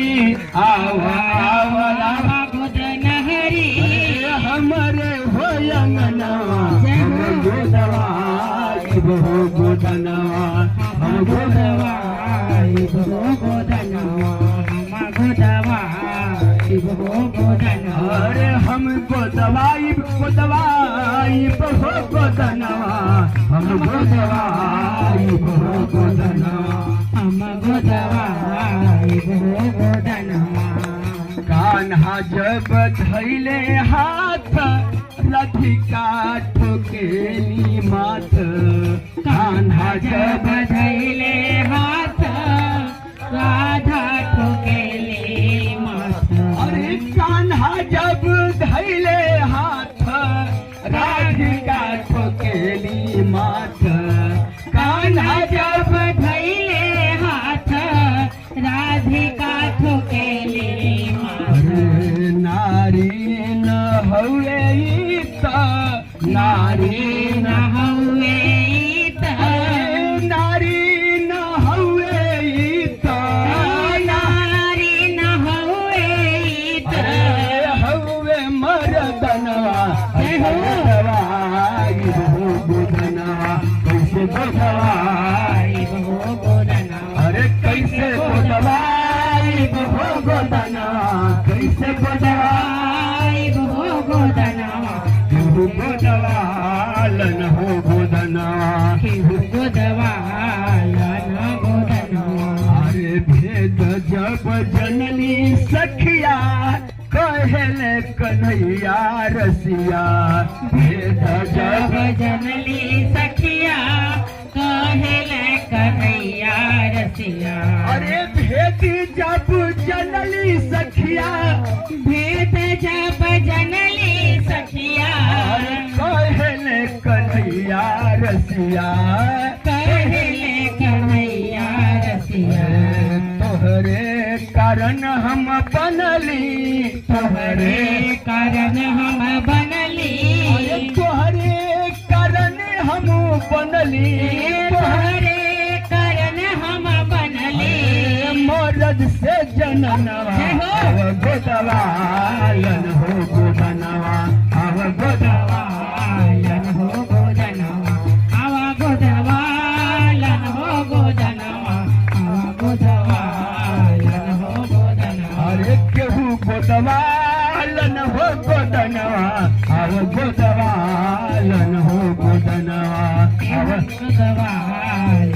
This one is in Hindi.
आवा आवा गोदन हरी हमरे हो अंगनवा हम गोदवा इबो गोदनवा हम गोदवा इबो गोदनवा हम गोदवा इबो गोदनवा अरे हम गोदवा इबो गोदनवा हम गोदवा इबो गोदनवा हम गोदवा इबो गोदनवा कान्हा जब धैले हाथ राधिका ठोकेली माथ कान्हा जब धैले हाथ राधा ठोकेली माथ अरे कान्हा जब धैले हाथ राधिका ठोकेली माथ कान्हा जब धैले हाथ राधिका ठोकेली नारी न हवे नारी न हवे नारी न हवे नारी न हवे हवे मरदनवा गोदनवा कैसे गोदवाई गोदनवा अरे कैसे गोदवाई गोदनवा कैसे गोदवाई गोदनवा केहू गोदवालन हो गोदनवा केहू गोदवालन गोदनवा अरे भेद जब जननी सखिया कहले कन्हैया रसिया भेद जब जननी सखिया कहले कन्हैया रसिया अरे भेद जब जननी सखिया भेद जब जननी सखिया कहले कन्हैया रसिया कहले कन्हैया रसिया तोहरे कारण हम बनली तोहरे कारण हम बनली तोहरे कारण हम बनली तोहरे कारण हम बनली मरद से जननवा गोदवालन हो गोदनवा आव गोदवालन हो गोदनवा आव गोदवालन हो गोदनवा आव गोदवालन हो गोदनवा अरे केहू गोदवालन हो गोदनवा आव गोदवालन हो गोदनवा आव गोदवालन